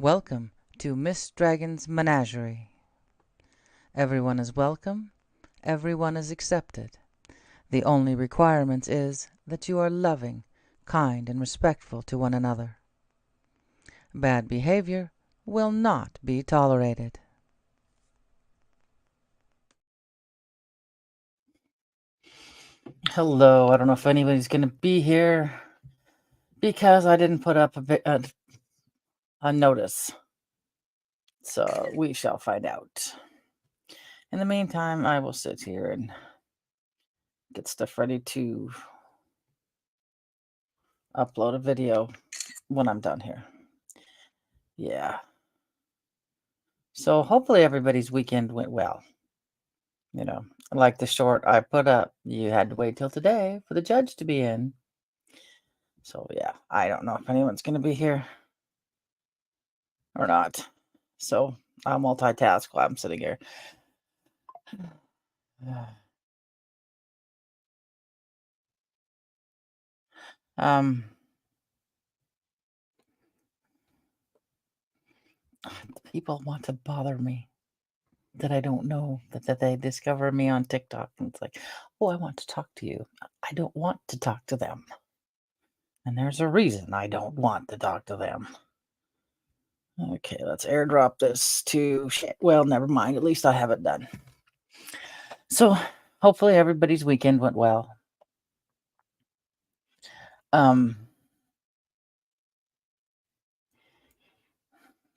Welcome to Miss Dragon's Menagerie. Everyone is welcome, everyone is accepted. The only requirement is that you are loving, kind, and respectful to one another. Bad behavior will not be tolerated. Hello, I don't know if anybody's going to be here because I didn't put up a notice. So we shall find out. In the meantime, I will sit here and get stuff ready to upload a video when I'm done here. Yeah. So hopefully everybody's weekend went well. You know, like the short I put up, you had to wait till today for the judge to be in. So yeah, I don't know if anyone's going to be here or not. So I'll multitask while I'm sitting here. People want to bother me that I don't know, that they discover me on TikTok. And it's like, oh, I want to talk to you. I don't want to talk to them. And there's a reason I don't want to talk to them. Okay, let's airdrop this to shit. Well, never mind. At least I have it done. So hopefully everybody's weekend went well. Let's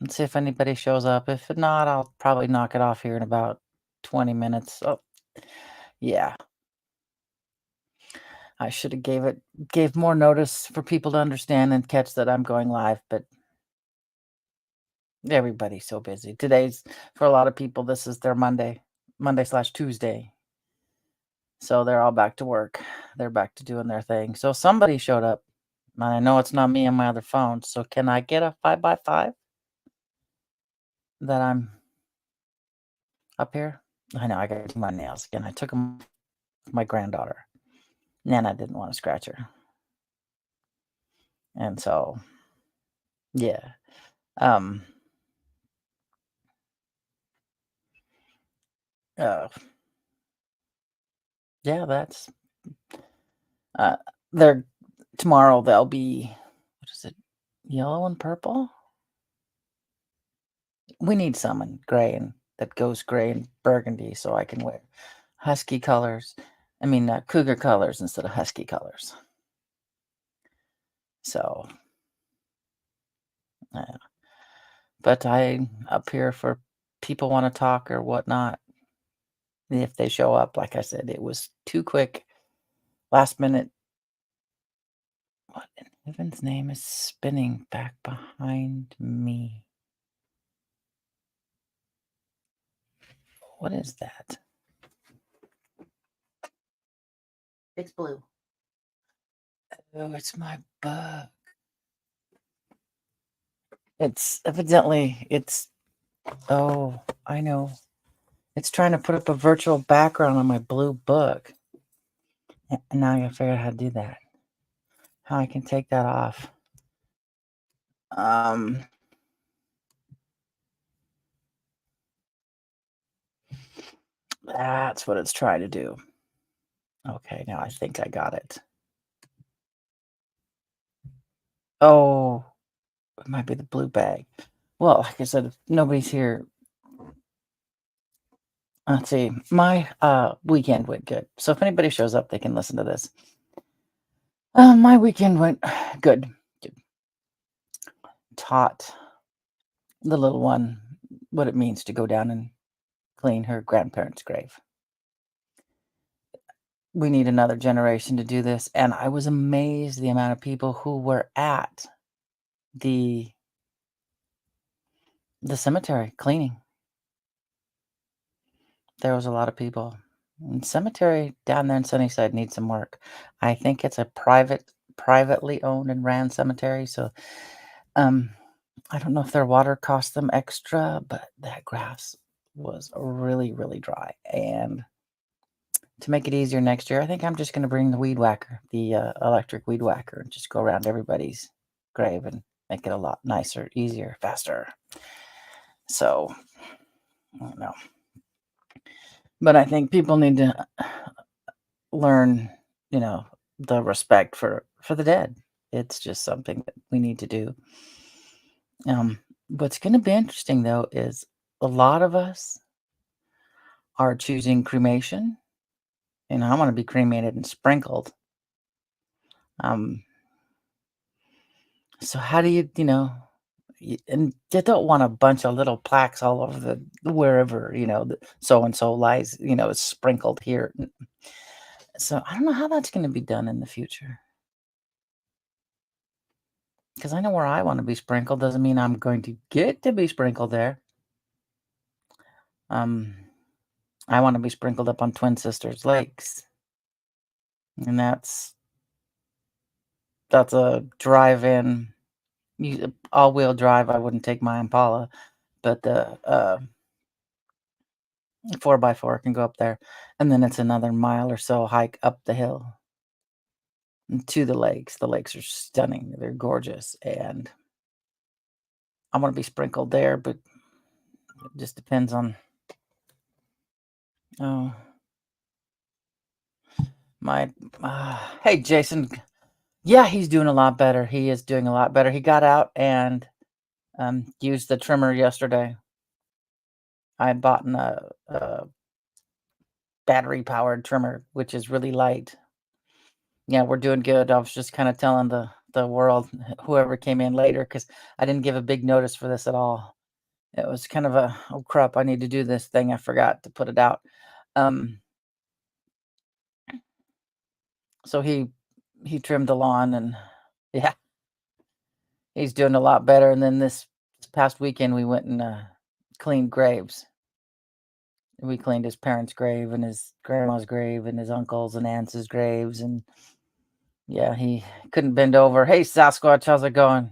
see if anybody shows up. If not, I'll probably knock it off here in about 20 minutes. Oh, yeah. I should have gave more notice for people to understand and catch that I'm going live, but everybody's so busy. Today's, for a lot of people, this is their Monday/Tuesday. So they're all back to work. They're back to doing their thing. So somebody showed up. And I know it's not me on my other phone. So can I get a 5x5 that I'm up here? I know I got to do my nails again. I took them with my granddaughter. Nana didn't want to scratch her. And so, yeah. Yeah, that's they're tomorrow they'll be, what is it, yellow and purple? We need someone gray and that goes gray and burgundy so I can wear husky colors. I mean, cougar colors instead of husky colors. So, but I up here for people want to talk or whatnot. If they show up, like I said, it was too quick, last minute. What in heaven's name is spinning back behind me? What is that? It's blue. Oh, it's my bug. It's evidently, oh, I know. It's trying to put up a virtual background on my blue book. And now I gotta figure out how to do that. How I can take that off. That's what it's trying to do. Okay, now I think I got it. Oh, it might be the blue bag. Well, like I said, if nobody's here. Let's see. My weekend went good. So if anybody shows up, they can listen to this. My weekend went good. Taught the little one what it means to go down and clean her grandparents' grave. We need another generation to do this. And I was amazed the amount of people who were at the cemetery cleaning. There was a lot of people. And cemetery down there in Sunnyside needs some work. I think it's a privately owned and ran cemetery. So I don't know if their water cost them extra, but that grass was really, really dry. And to make it easier next year, I think I'm just going to bring the weed whacker, the electric weed whacker, and just go around everybody's grave and make it a lot nicer, easier, faster. So, I don't know. But I think people need to learn, you know, the respect for the dead. It's just something that we need to do. What's going to be interesting though is a lot of us are choosing cremation, and I want to be cremated and sprinkled. Um, so how do and you don't want a bunch of little plaques all over the wherever, so and so lies, is sprinkled here. So I don't know how that's going to be done in the future. Because I know where I want to be sprinkled doesn't mean I'm going to get to be sprinkled there. Um, I want to be sprinkled up on Twin Sisters Lakes, and that's a drive-in, all-wheel drive. I wouldn't take my Impala, but the 4x4 can go up there, and then it's another mile or so hike up the hill to the lakes. The lakes are stunning; they're gorgeous, and I want to be sprinkled there, but it just depends on. Oh, my hey, Jason. Yeah, he's doing a lot better. He is doing a lot better. He got out and used the trimmer yesterday. I bought a battery powered trimmer, which is really light. Yeah, we're doing good. I was just kind of telling the world, whoever came in later, because I didn't give a big notice for this at all. It was kind of a, oh crap, I need to do this thing. I forgot to put it out. Um, so he trimmed the lawn, and yeah, he's doing a lot better. And then this past weekend we went and cleaned graves. We cleaned his parents' grave and his grandma's grave and his uncles and aunts' graves, and yeah, he couldn't bend over. Hey, Sasquatch, how's it going?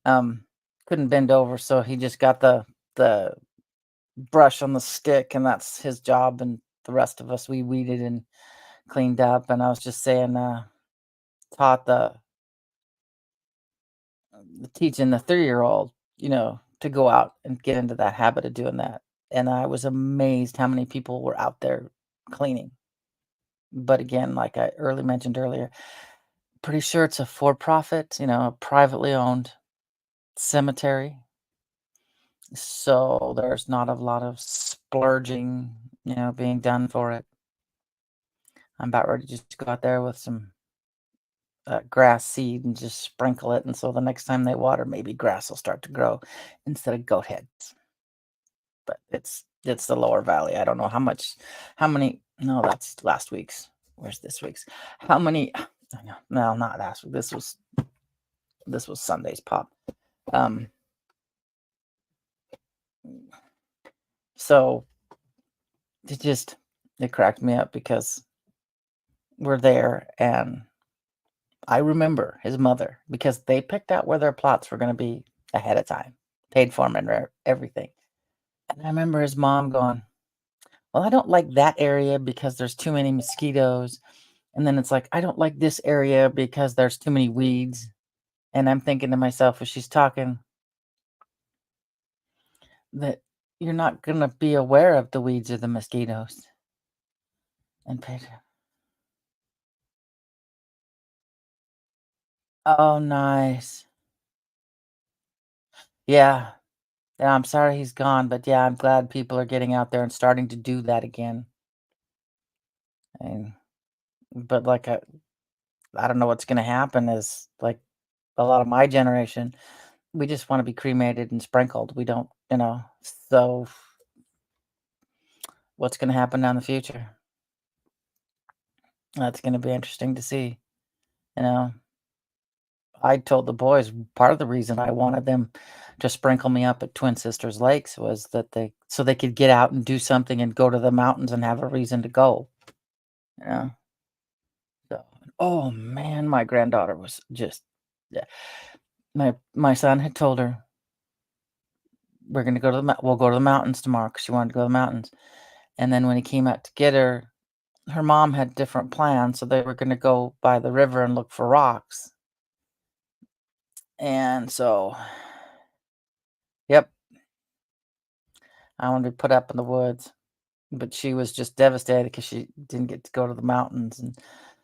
Um, couldn't bend over, so he just got the brush on the stick, and that's his job. And the rest of us, we weeded and cleaned up. And I was just saying, taught teaching the 3-year-old, to go out and get into that habit of doing that. And I was amazed how many people were out there cleaning. But again, like I early mentioned earlier, pretty sure it's a for-profit, a privately owned cemetery. So there's not a lot of splurging, being done for it. I'm about ready to just go out there with some grass seed and just sprinkle it. And so the next time they water, maybe grass will start to grow instead of goat heads. But it's the lower valley. I don't know how many. No, that's last week's. Where's this week's? How many? No, not last week. This was Sunday's pop. Um, so it cracked me up because we're there, and I remember his mother because they picked out where their plots were going to be ahead of time, paid for them and everything. And I remember his mom going, "Well, I don't like that area because there's too many mosquitoes." And then it's like, "I don't like this area because there's too many weeds." And I'm thinking to myself, as she's talking, that you're not going to be aware of the weeds or the mosquitoes. And oh, nice. Yeah. Yeah, I'm sorry he's gone, but yeah, I'm glad people are getting out there and starting to do that again. And but like I don't know what's going to happen is like a lot of my generation, we just want to be cremated and sprinkled. We don't, so what's going to happen down the future? That's going to be interesting to see. You know, I told the boys part of the reason I wanted them to sprinkle me up at Twin Sisters Lakes was that they could get out and do something and go to the mountains and have a reason to go. You know, so oh man, my granddaughter was just yeah. My son had told her we're gonna go to we'll go to the mountains tomorrow because she wanted to go to the mountains. And then when he came out to get her mom had different plans, so they were gonna go by the river and look for rocks. And so, yep, I wanted to put up in the woods, but she was just devastated because she didn't get to go to the mountains. And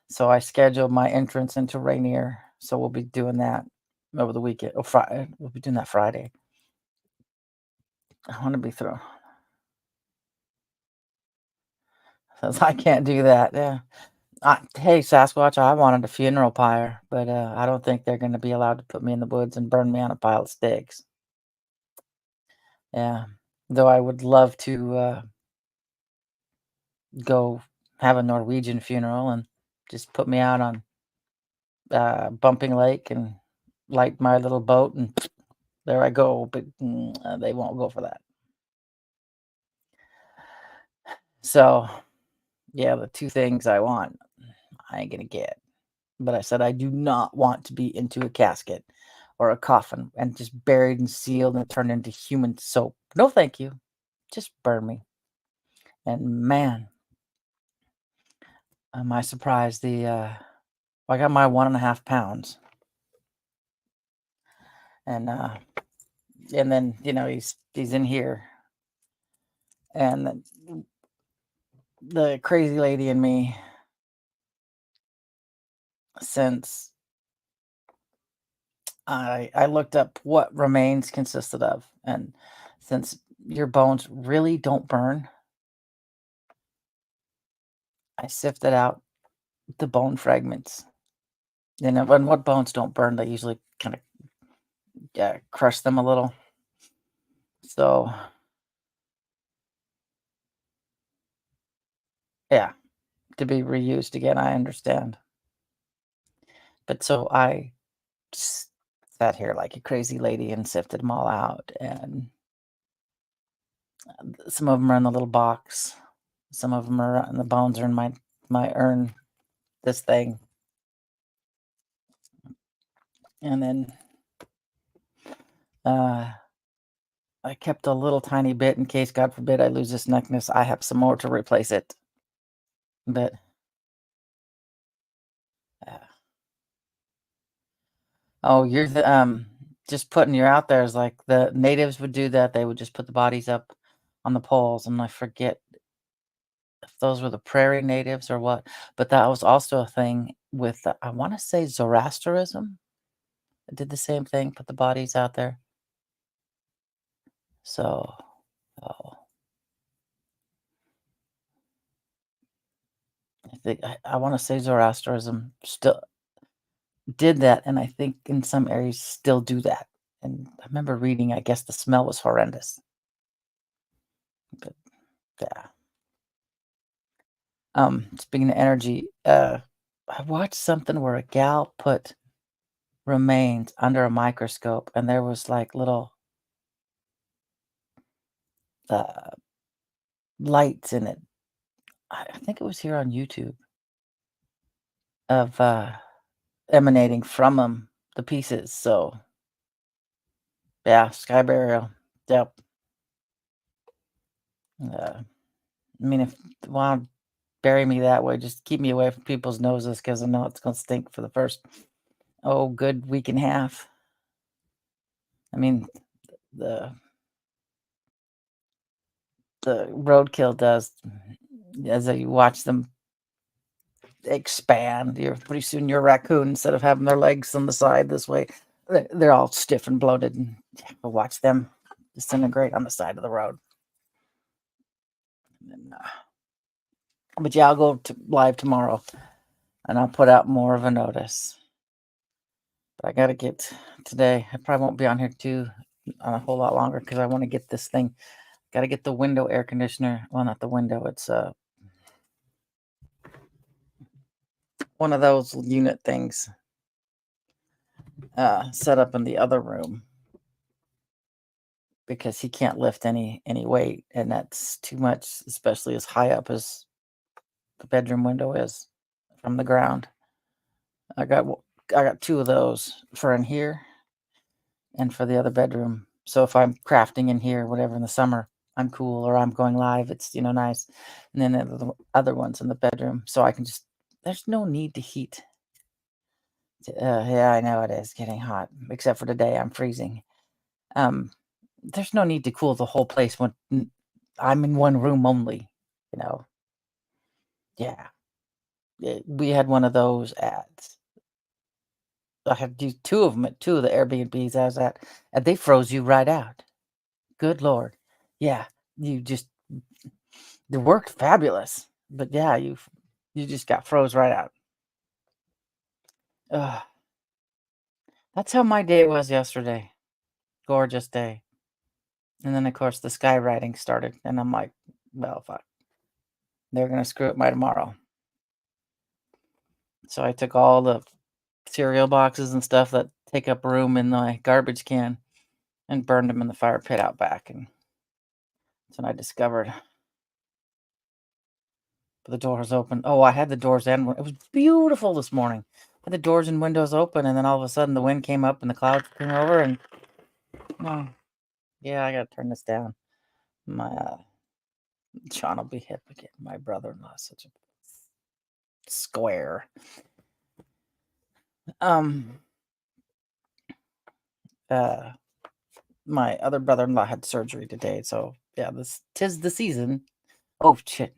so I scheduled my entrance into Rainier. So we'll be doing that over the weekend. Oh, Friday. We'll be doing that Friday. I want to be through. Says I can't do that. Yeah. Hey, Sasquatch, I wanted a funeral pyre, but I don't think they're going to be allowed to put me in the woods and burn me on a pile of sticks. Yeah. Though I would love to go have a Norwegian funeral and just put me out on Bumping Lake and light my little boat and there I go. But they won't go for that. So, yeah, the two things I want, I ain't going to get. But I said I do not want to be into a casket or a coffin and just buried and sealed and turned into human soap. No, thank you. Just burn me. And man, am I surprised I got my 1.5 pounds. And then, he's in here. And the crazy lady in me, since I looked up what remains consisted of, and since your bones really don't burn, I sifted out the bone fragments. And what bones don't burn, they usually kind of crush them a little. So yeah, to be reused again, I understand. But so I sat here like a crazy lady and sifted them all out, and some of them are in the little box. Some of them are, and the bones are in my urn. This thing, and then uh, I kept a little tiny bit in case, God forbid, I lose this necklace. I have some more to replace it. But uh, oh, you're just putting you out there is like the natives would do that. They would just put the bodies up on the poles, and I forget if those were the prairie natives or what. But that was also a thing with I want to say Zoroastrianism. It did the same thing, put the bodies out there. So, oh, I want to say Zoroastrianism still did that, and I think in some areas still do that. And I remember reading, I guess the smell was horrendous. But yeah. Speaking of energy, I watched something where a gal put remains under a microscope, and there was like little uh, lights in it. I think it was here on YouTube of emanating from them, the pieces. So yeah, sky burial. Yep. I mean, if you want to bury me that way, just keep me away from people's noses because I know it's gonna stink for the first good week and a half. I mean, the the roadkill does as you watch them expand. You're pretty soon your raccoon, instead of having their legs on the side this way, they're all stiff and bloated, and watch them disintegrate on the side of the road. And, but yeah, I'll go live tomorrow, and I'll put out more of a notice. But I gotta get today. I probably won't be on here too on a whole lot longer because I want to get this thing. Got to get the window air conditioner. Well, not the window. It's one of those unit things set up in the other room because he can't lift any weight, and that's too much, especially as high up as the bedroom window is from the ground. I got two of those for in here and for the other bedroom. So if I'm crafting in here, whatever in the summer, I'm cool, or I'm going live, it's nice. And then the other ones in the bedroom, so I can just. There's no need to heat Yeah, I know it is getting hot, except for today, I'm freezing. Um, there's no need to cool the whole place when I'm in one room only, you know? Yeah. We had one of those at I had used 2 of them at 2 of the Airbnbs I was at, and they froze you right out. Good lord. Yeah, you just it worked fabulous, but yeah, you just got froze right out. Ugh, that's how my day was yesterday. Gorgeous day. And then, of course, the skywriting started, and I'm like, "Well, fuck. They're gonna screw up my tomorrow." So I took all the cereal boxes and stuff that take up room in my garbage can and burned them in the fire pit out back, and that's when I discovered the doors open. Oh, I had the doors and it was beautiful this morning. Had the doors and windows open, and then all of a sudden the wind came up and the clouds came over, and oh, yeah, I gotta turn this down. My Sean will be hip again. My brother-in-law is such a square. Um, uh, my other brother-in-law had surgery today, so yeah, this 'tis the season. Oh shit!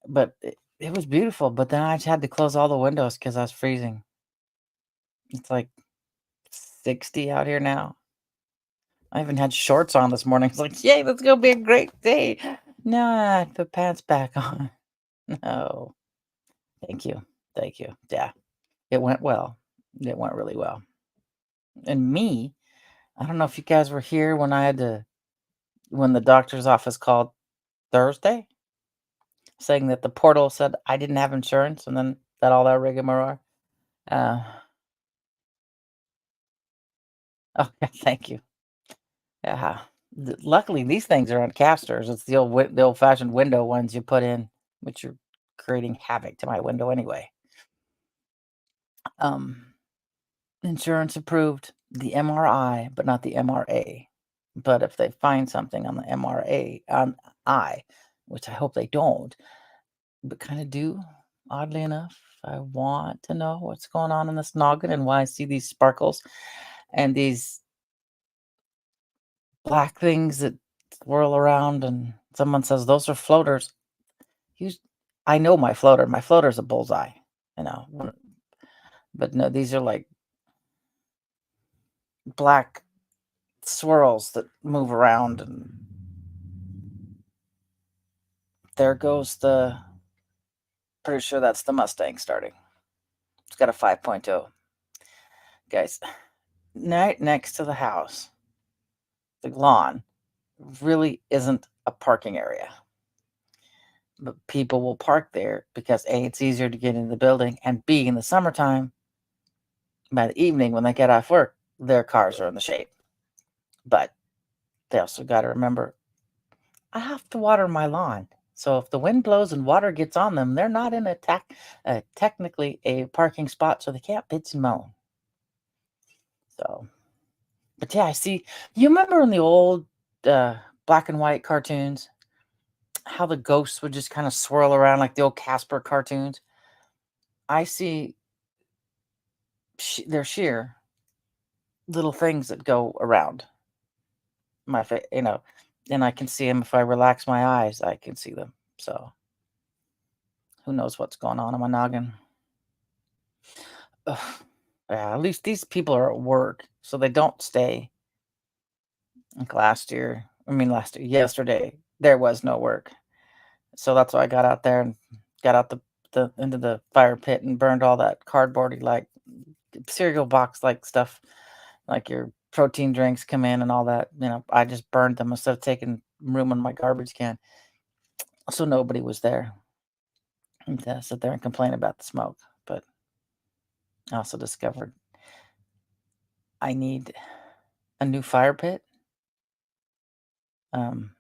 But it was beautiful. But then I just had to close all the windows because I was freezing. It's like 60 out here now. I even had shorts on this morning. It's like, yay, that's gonna be a great day. No, I put pants back on. No, thank you, thank you. Yeah, it went well. It went really well. And me, I don't know if you guys were here when I had to when the doctor's office called Thursday, saying that the portal said I didn't have insurance, and then that all that rigmarole. Uh, okay, thank you. Yeah. Luckily, these things are on casters. It's the old-fashioned window ones you put in, which are creating havoc to my window anyway. Um, insurance approved the MRI, but not the MRA. But if they find something on the MRA on I, which I hope they don't, but kind of do, oddly enough, I want to know what's going on in this noggin and why I see these sparkles and these black things that swirl around, and someone says those are floaters. Use I know my floater. My floater's a bullseye, you know. But no, these are like black swirls that move around, and there goes the. Pretty sure that's the Mustang starting. It's got a 5.0. Guys, right next to the house, the lawn really isn't a parking area. But people will park there because A, it's easier to get in the building, and B, in the summertime, by the evening when they get off work, their cars are in the shade. But they also got to remember I have to water my lawn. So if the wind blows and water gets on them, they're not in technically a parking spot, so they can't bitch and moan. So, but yeah, I see. You remember in the old black and white cartoons how the ghosts would just kind of swirl around like the old Casper cartoons? I see they're sheer little things that go around my face, and I can see them if I relax my eyes. I can see them. So who knows what's going on in my noggin? Ugh. Yeah, at least these people are at work, so they don't stay. Like last year, yesterday, there was no work. So that's why I got out there and got out the into the fire pit and burned all that cardboardy like cereal box like stuff, like your protein drinks come in and all that. I just burned them instead of taking room in my garbage can. So nobody was there to sit there and complain about the smoke. But I also discovered I need a new fire pit. Um,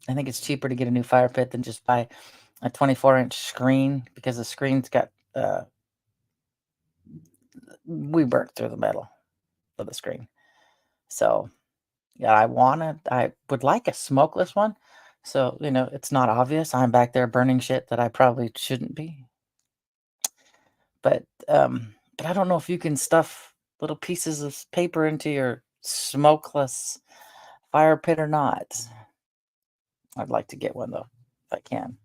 I think it's cheaper to get a new fire pit than just buy a 24-inch screen because the screen's got we burnt through the metal of the screen. So yeah, I would like a smokeless one. So, it's not obvious. I'm back there burning shit that I probably shouldn't be. But but I don't know if you can stuff little pieces of paper into your smokeless fire pit or not. I'd like to get one though, if I can.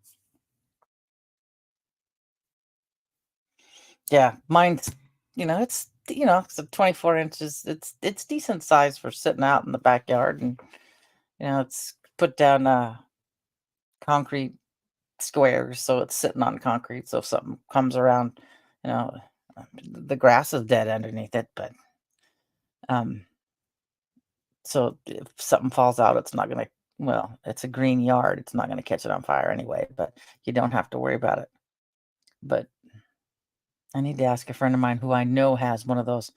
Yeah, mine's, it's a 24 inches. It's decent size for sitting out in the backyard, and it's put down concrete squares, so it's sitting on concrete. So if something comes around, you know, the grass is dead underneath it, but um, so if something falls out, it's not gonna. Well, it's a green yard. It's not gonna catch it on fire anyway, but you don't have to worry about it. But I need to ask a friend of mine who I know has one of those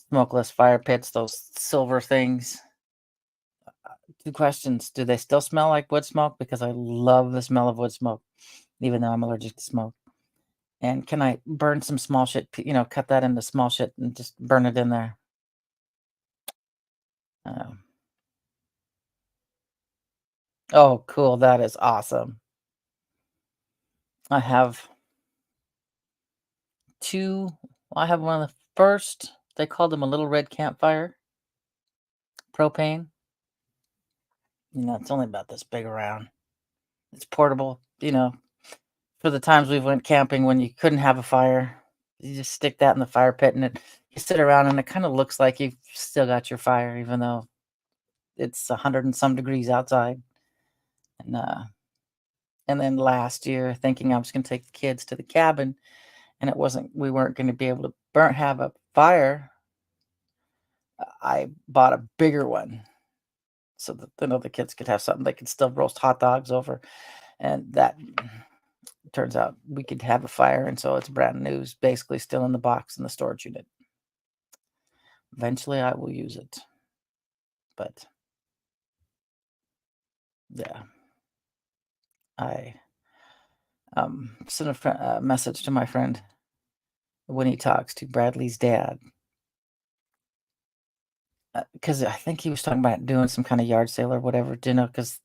smokeless fire pits, those silver things. 2 questions. Do they still smell like wood smoke? Because I love the smell of wood smoke, even though I'm allergic to smoke. And can I burn some small shit, cut that into small shit and just burn it in there? Um, oh, cool. That is awesome. I have 2. I have one of the first, they called them a little red campfire, propane. It's only about this big around. It's portable, for the times we went camping when you couldn't have a fire. You just stick that in the fire pit and you sit around and it kind of looks like you've still got your fire, even though it's 100 and some degrees outside. And then last year, thinking I was going to take the kids to the cabin, and we weren't going to be able to have a fire. I bought a bigger one so that the kids could have something they could still roast hot dogs over, and that turns out we could have a fire, and so it's brand new, it's basically still in the box in the storage unit. Eventually, I will use it, but yeah, I sent a message to my friend when he talks to Bradley's dad, because I think he was talking about doing some kind of yard sale or whatever, because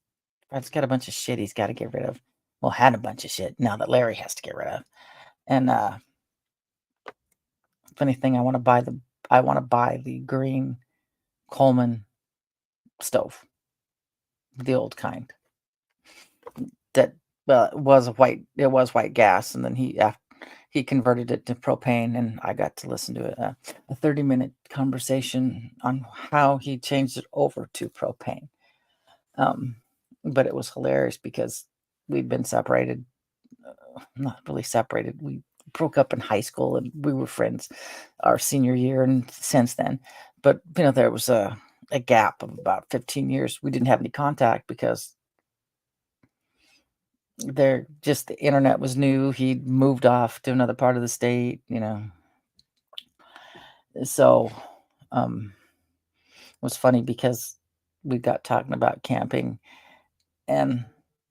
Brad's got a bunch of shit he's got to get rid of. Well, had a bunch of shit now that Larry has to get rid of. And funny thing, I want to buy the green Coleman stove, the old kind. That well, it was white gas, and then he converted it to propane, and I got to listen to a 30-minute conversation on how he changed it over to propane. Um, but it was hilarious because we'd been separated, not really separated. We broke up in high school, and we were friends our senior year and since then. But there was a gap of about 15 years. We didn't have any contact because the internet was new. He'd moved off to another part of the state, So, it was funny because we got talking about camping, and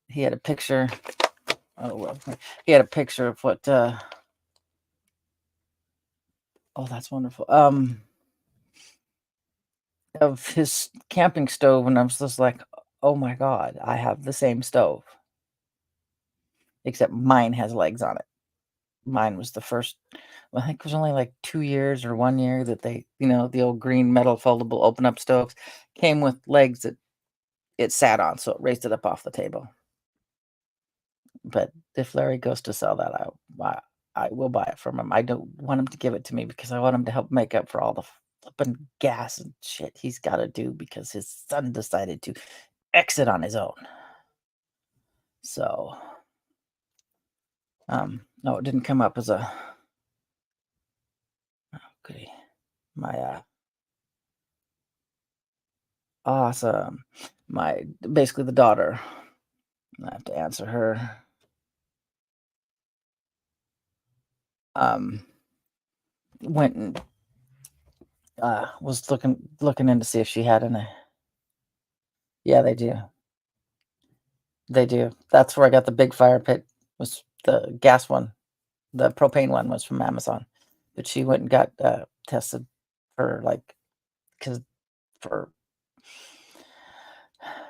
he had a picture. Oh, well, he had a picture of what. Oh, that's wonderful. Of his camping stove, and I was just like, oh my god, I have the same stove, except mine has legs on it. Mine was the first. Well, I think it was only like 2 years or 1 year that the old green metal foldable open up stoves came with legs that it sat on, so it raised it up off the table. But if Larry goes to sell that, I will buy it from him. I don't want him to give it to me because I want him to help make up for all the flipping gas and shit he's got to do because his son decided to exit on his own. So, no, it didn't come up as a. Oh, goody. My awesome. My basically the daughter. I have to answer her. Um, went and was looking in to see if she had any. Yeah, they do. They do. That's where I got the big fire pit. Was the gas one. The propane one was from Amazon, but she went and got tested for because for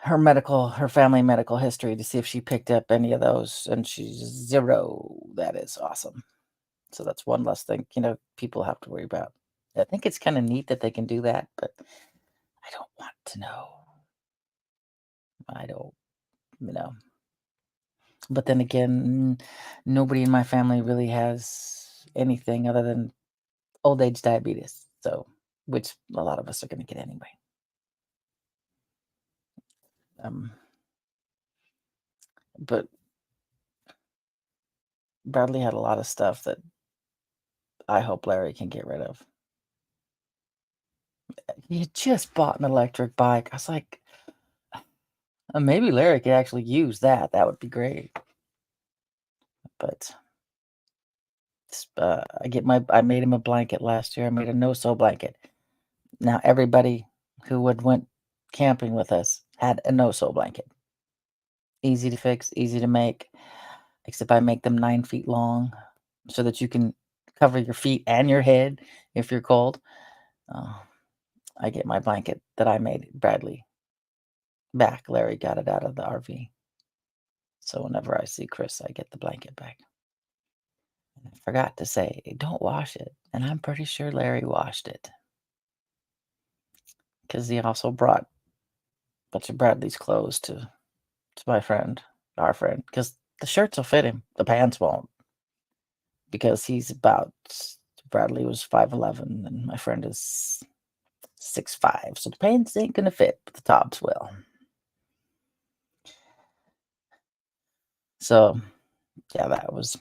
her family medical history to see if she picked up any of those, and she's 0. That is awesome. So that's one less thing, people have to worry about. I think it's kinda neat that they can do that, but I don't want to know. I don't, you know. But then again, nobody in my family really has anything other than old age diabetes, so which a lot of us are gonna get anyway. Um, but Bradley had a lot of stuff that I hope Larry can get rid of. He had just bought an electric bike. I was like, maybe Larry could actually use that. That would be great." But I made him a blanket last year. I made a no-sew blanket. Now everybody who would went camping with us had a no-sew blanket. Easy to fix, easy to make, except I make them 9 feet long so that you can cover your feet and your head if you're cold. Uh, I get my blanket that I made Bradley back. Larry got it out of the RV. So whenever I see Chris, I get the blanket back. And I forgot to say, don't wash it. And I'm pretty sure Larry washed it because he also brought a bunch of Bradley's clothes to my friend, our friend, because the shirts will fit him, the pants won't, because Bradley was 5'11", and my friend is 6'5", so the pants ain't gonna fit, but the tops will. So yeah, that was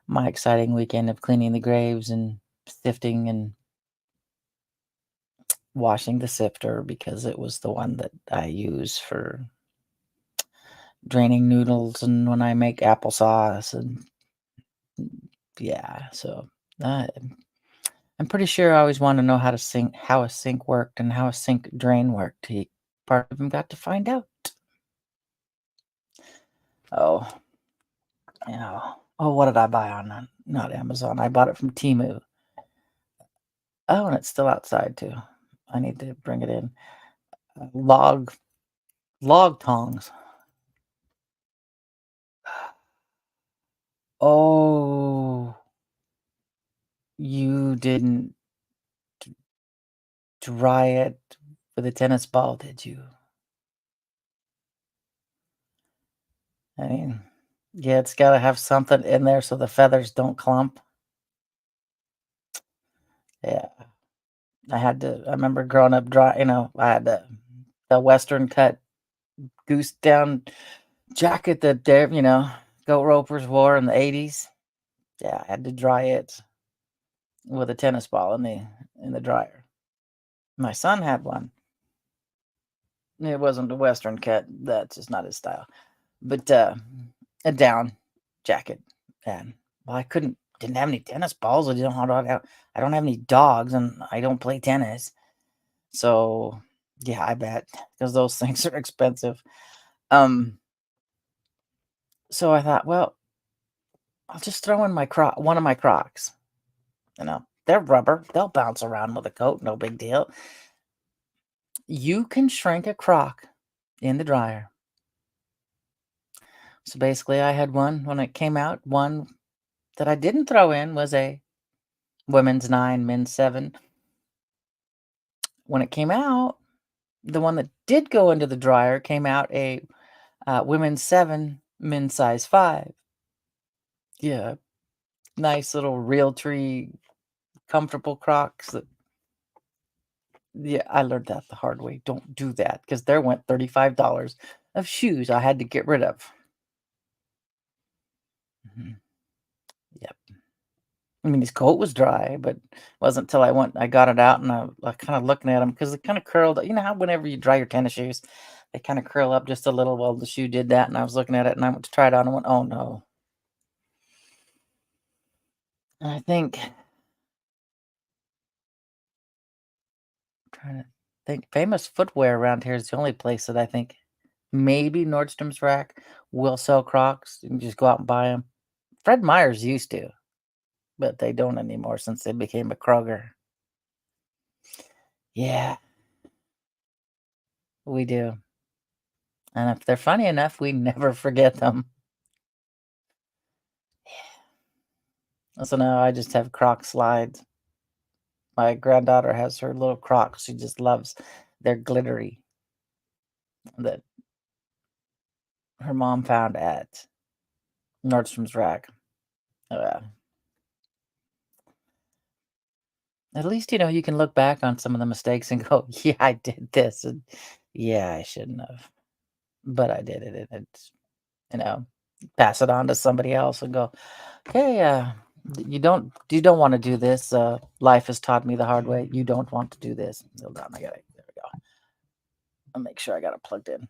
my exciting weekend of cleaning the graves and sifting and washing the sifter because it was the one that I use for draining noodles and when I make applesauce and yeah, so uh, I'm pretty sure I always want to know how a sink worked and how a sink drain worked. Part of him got to find out. Oh, oh, what did I buy on not Amazon? I bought it from Temu. Oh, and it's still outside too. I need to bring it in. Log tongs. Oh, you didn't dry it with a tennis ball, did you? I mean, yeah, it's gotta have something in there so the feathers don't clump. Yeah, I remember growing up I had the Western cut goose down jacket that goat ropers wore in the 80s. Yeah, I had to dry it with a tennis ball in the dryer. My son had one. It wasn't a Western cut. That's just not his style. But a down jacket. And well, didn't have any tennis balls. I don't have any dogs, and I don't play tennis. So yeah, I bet because those things are expensive. Um, so I thought, well, I'll just throw in one of my Crocs. They're rubber. They'll bounce around with a coat. No big deal. You can shrink a Croc in the dryer. So basically, I had one when it came out. One that I didn't throw in was a women's 9, men's 7. When it came out, the one that did go into the dryer came out a women's 7, men's size 5. Yeah, nice little Realtree comfortable Crocs that yeah, I learned that the hard way. Don't do that because there went $35 of shoes I had to get rid of. Mhm. Yep. I mean, his coat was dry, but it wasn't until I got it out and I kind of looking at them because it kind of curled. You know how whenever you dry your tennis shoes, they kind of curl up just a little. Well, the shoe did that, and I was looking at it and I went to try it on and went, oh no. And I think trying to think famous footwear around here is the only place that I think maybe Nordstrom's Rack will sell Crocs. You can just go out and buy them. Fred Meyers used to, but they don't anymore since they became a Kroger. Yeah, we do. And if they're funny enough, we never forget them. So now I just have Croc slides. My granddaughter has her little Crocs. She just loves they're glittery that her mom found at Nordstrom's Rack. Yeah. At least, you can look back on some of the mistakes and go, "Yeah, I did this, and yeah, I shouldn't have, but I did it," and it's you know, pass it on to somebody else and go, "Okay, you don't wanna do this, life has taught me the hard way. You don't want to do this." Hold on, there we go. I'll make sure I got it plugged in.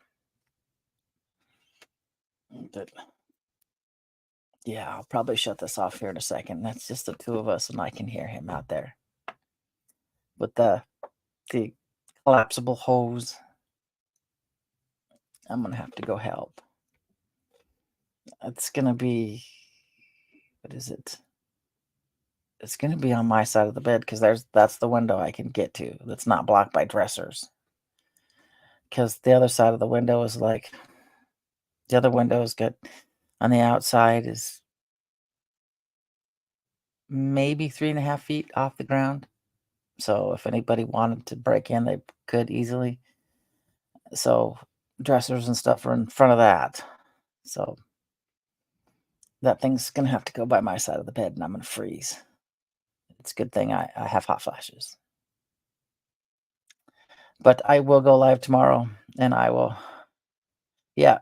Good. Yeah, I'll probably shut this off here in a second. That's just the 2 of us, and I can hear him out there with the collapsible hose. I'm gonna have to go help. It's gonna be what is it? It's gonna be on my side of the bed because that's the window I can get to that's not blocked by dressers. Because the other side of the window is like the other window is good on the outside is maybe 3.5 feet off the ground. So if anybody wanted to break in, they could easily. So dressers and stuff are in front of that. So that thing's gonna have to go by my side of the bed and I'm gonna freeze. It's a good thing I have hot flashes. But I will go live tomorrow and I will yeah,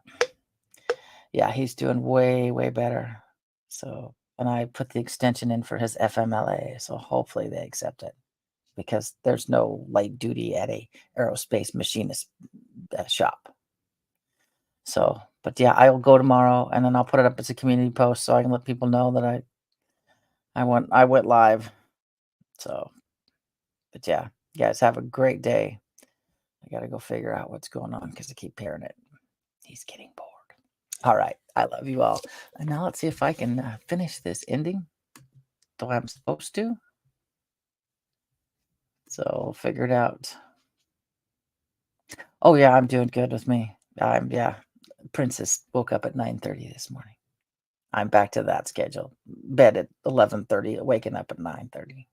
yeah, he's doing way, way better. So and I put the extension in for his FMLA, so hopefully they accept it because there's no light duty at a aerospace machinist shop. So, but yeah, I will go tomorrow and then I'll put it up as a community post so I can let people know that I went live. So, but yeah, you guys have a great day. I got to go figure out what's going on because I keep hearing it. He's getting bored. All right. I love you all. And now let's see if I can finish this ending the way I'm supposed to. So figure it out. Oh yeah, I'm doing good with me. Yeah. Princess woke up at 9:30 this morning. I'm back to that schedule. Bed at 11:30, waking up at 9:30.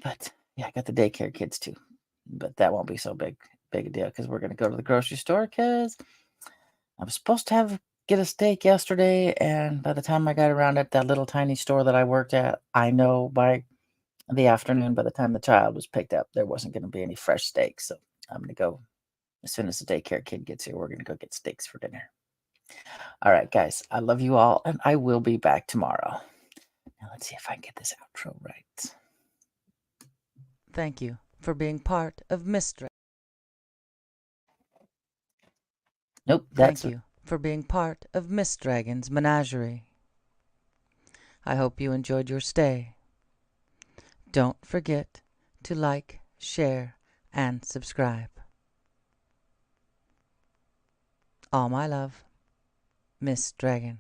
But yeah, I got the daycare kids too. But that won't be so big a deal because we're gonna go to the grocery store because I was supposed to get a steak yesterday, and by the time I got around at that little tiny store that I worked at, I know by the afternoon, by the time the child was picked up, there wasn't gonna be any fresh steaks. So I'm gonna go as soon as the daycare kid gets here, we're gonna go get steaks for dinner. All right, guys, I love you all, and I will be back tomorrow. Now let's see if I can get this outro right. Thank you for being part of Mistress. Nope, Thank you for being part of Miss Dragon's menagerie. I hope you enjoyed your stay. Don't forget to like, share, and subscribe. All my love, Miss Dragon.